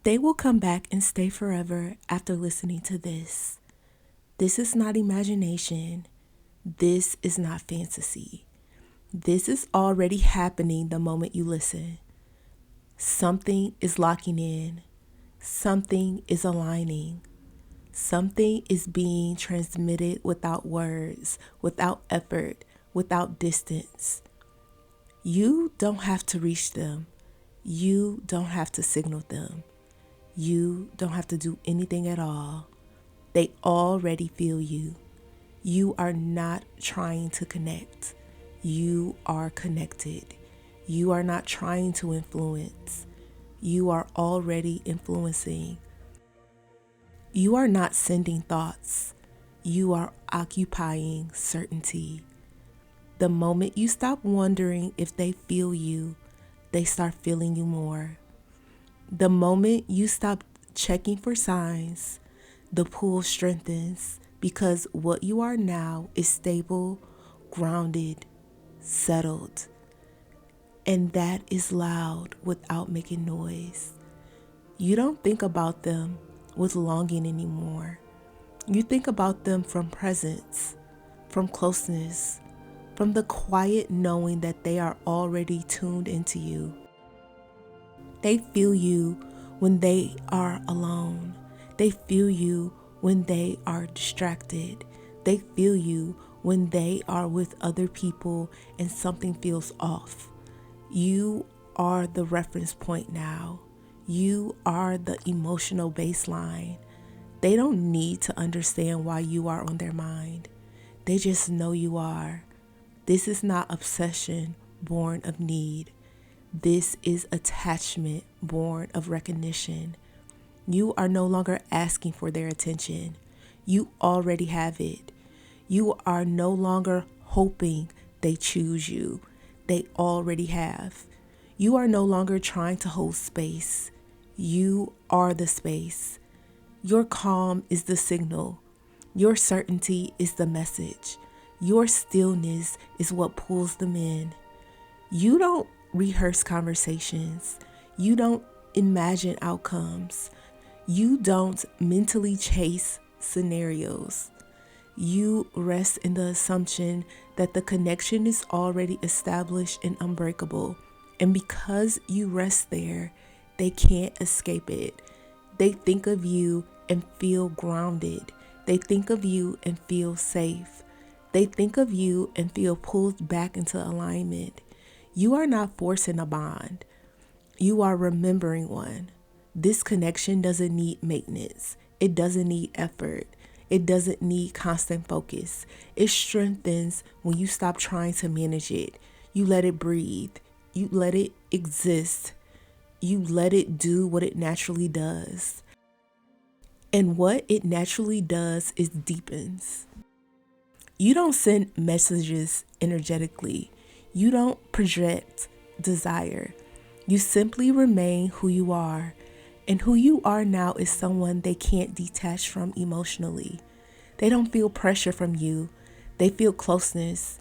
They will come back and stay forever after listening to this. This is not imagination. This is not fantasy. This is already happening the moment you listen. Something is locking in. Something is aligning. Something is being transmitted without words, without effort, without distance. You don't have to reach them. You don't have to signal them. You don't have to do anything at all. They already feel you. You are not trying to connect. You are connected. You are not trying to influence. You are already influencing. You are not sending thoughts. You are occupying certainty. The moment you stop wondering if they feel you, they start feeling you more. The moment you stop checking for signs, the pull strengthens because what you are now is stable, grounded, settled. And that is loud without making noise. You don't think about them with longing anymore. You think about them from presence, from closeness, from the quiet knowing that they are already tuned into you. They feel you when they are alone. They feel you when they are distracted. They feel you when they are with other people and something feels off. You are the reference point now. You are the emotional baseline. They don't need to understand why you are on their mind. They just know you are. This is not obsession born of need. This is attachment born of recognition. You are no longer asking for their attention. You already have it. You are no longer hoping they choose you. They already have. You are no longer trying to hold space. You are the space. Your calm is the signal. Your certainty is the message. Your stillness is what pulls them in. You don't rehearse conversations. You don't imagine outcomes. You don't mentally chase scenarios. You rest in the assumption that the connection is already established and unbreakable. And because you rest there, they can't escape it. They think of you and feel grounded. They think of you and feel safe. They think of you and feel pulled back into alignment. You are not forcing a bond. You are remembering one. This connection doesn't need maintenance. It doesn't need effort. It doesn't need constant focus. It strengthens when you stop trying to manage it. You let it breathe. You let it exist. You let it do what it naturally does. And what it naturally does is deepens. You don't send messages energetically. You don't project desire. You simply remain who you are. And who you are now is someone they can't detach from emotionally. They don't feel pressure from you. They feel closeness.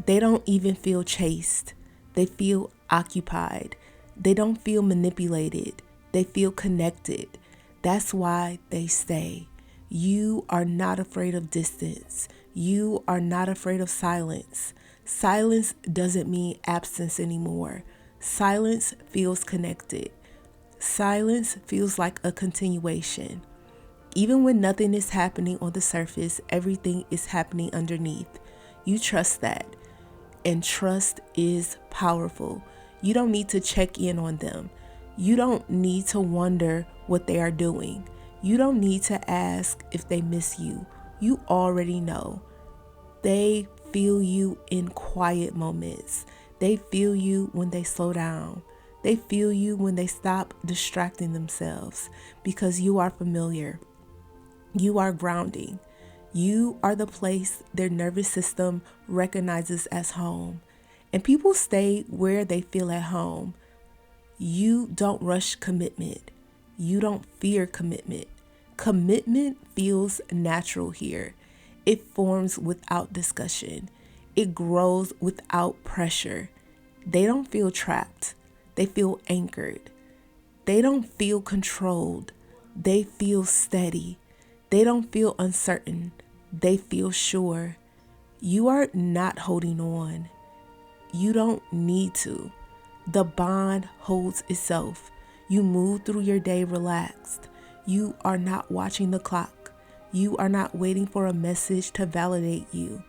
They don't even feel chased. They feel occupied. They don't feel manipulated. They feel connected. That's why they stay. You are not afraid of distance. You are not afraid of silence. Silence doesn't mean absence anymore. Silence feels connected. Silence feels like a continuation. Even when nothing is happening on the surface, everything is happening underneath. You trust that. And trust is powerful. You don't need to check in on them. You don't need to wonder what they are doing. You don't need to ask if they miss you. You already know. They feel you in quiet moments. They feel you when they slow down. They feel you when they stop distracting themselves because you are familiar. You are grounding. You are the place their nervous system recognizes as home. And people stay where they feel at home. You don't rush commitment. You don't fear commitment. Commitment feels natural here. It forms without discussion. It grows without pressure. They don't feel trapped. They feel anchored. They don't feel controlled. They feel steady. They don't feel uncertain. They feel sure. You are not holding on. You don't need to. The bond holds itself. You move through your day relaxed. You are not watching the clock. You are not waiting for a message to validate you.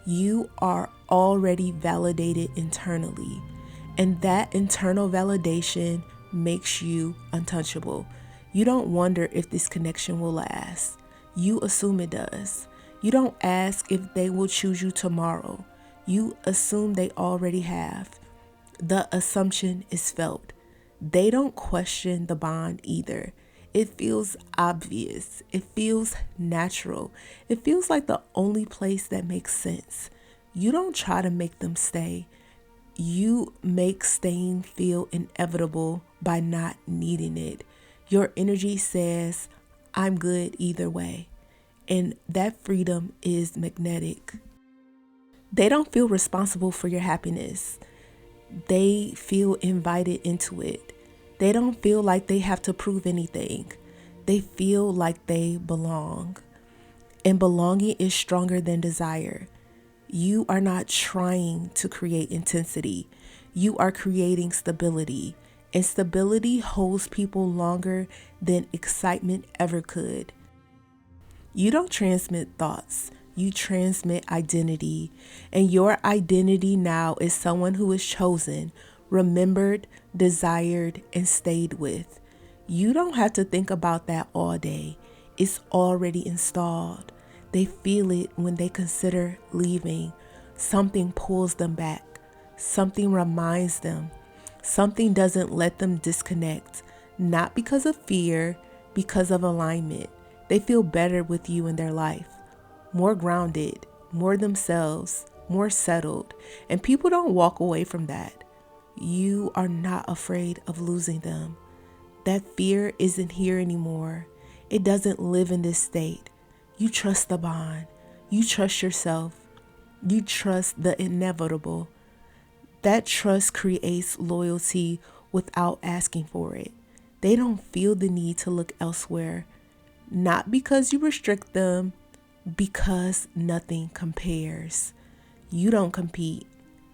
You are already validated internally. And that internal validation makes you untouchable. You don't wonder if this connection will last. You assume it does. You don't ask if they will choose you tomorrow. You assume they already have. The assumption is felt. They don't question the bond either. It feels obvious. It feels natural. It feels like the only place that makes sense. You don't try to make them stay. You make staying feel inevitable by not needing it. Your energy says, I'm good either way. And that freedom is magnetic. They don't feel responsible for your happiness. They feel invited into it. They don't feel like they have to prove anything. They feel like they belong. And belonging is stronger than desire. You are not trying to create intensity. You are creating stability. And stability holds people longer than excitement ever could. You don't transmit thoughts. You transmit identity. And your identity now is someone who is chosen, remembered, desired, and stayed with. You don't have to think about that all day. It's already installed. They feel it when they consider leaving. Something pulls them back. Something reminds them. Something doesn't let them disconnect. Not because of fear, because of alignment. They feel better with you in their life. More grounded, more themselves, more settled. And people don't walk away from that. You are not afraid of losing them. That fear isn't here anymore. It doesn't live in this state. You trust the bond. You trust yourself. You trust the inevitable. That trust creates loyalty without asking for it. They don't feel the need to look elsewhere. Not because you restrict them, because nothing compares. You don't compete.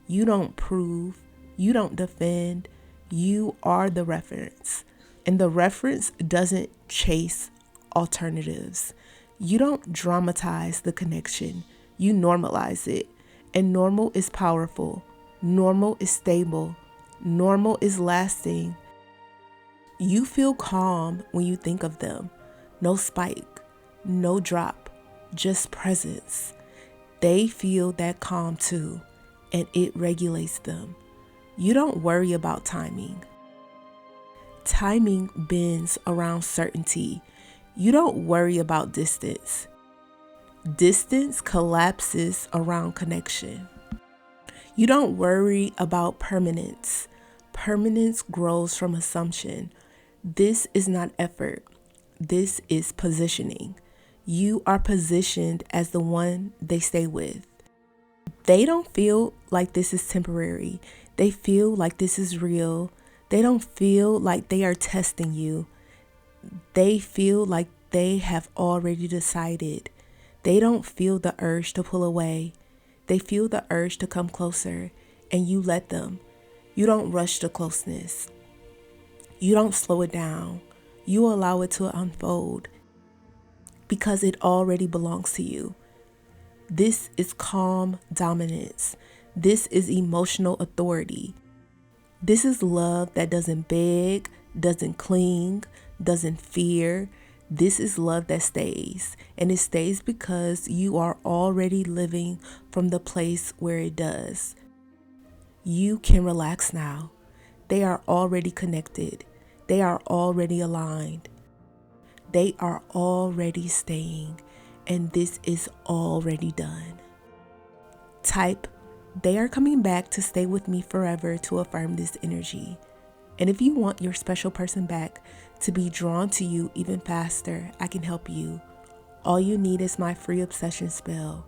You don't prove. You don't defend. You are the reference. And the reference doesn't chase alternatives. You don't dramatize the connection. You normalize it. And normal is powerful. Normal is stable. Normal is lasting. You feel calm when you think of them. No spike, no drop, just presence. They feel that calm too, and it regulates them. You don't worry about timing. Timing bends around certainty. You don't worry about distance. Distance collapses around connection. You don't worry about permanence. Permanence grows from assumption. This is not effort. This is positioning. You are positioned as the one they stay with. They don't feel like this is temporary. They feel like this is real. They don't feel like they are testing you. They feel like they have already decided. They don't feel the urge to pull away. They feel the urge to come closer, and you let them. You don't rush the closeness. You don't slow it down. You allow it to unfold because it already belongs to you. This is calm dominance. This is emotional authority. This is love that doesn't beg, doesn't cling, doesn't fear. This is love that stays, and it stays because you are already living from the place where it does. You can relax now. They are already connected. They are already aligned. They are already staying, and this is already done. Type, they are coming back to stay with me forever to affirm this energy. And if you want your special person back to be drawn to you even faster, I can help you. All you need is my free obsession spell.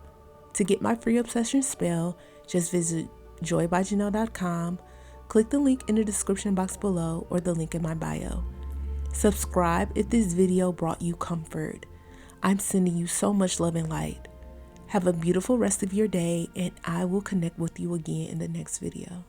To get my free obsession spell, just visit joybyjanell.com, Click the link in the description box below or the link in my bio. Subscribe if this video brought you comfort. I'm sending you so much love and light. Have a beautiful rest of your day, and I will connect with you again in the next video.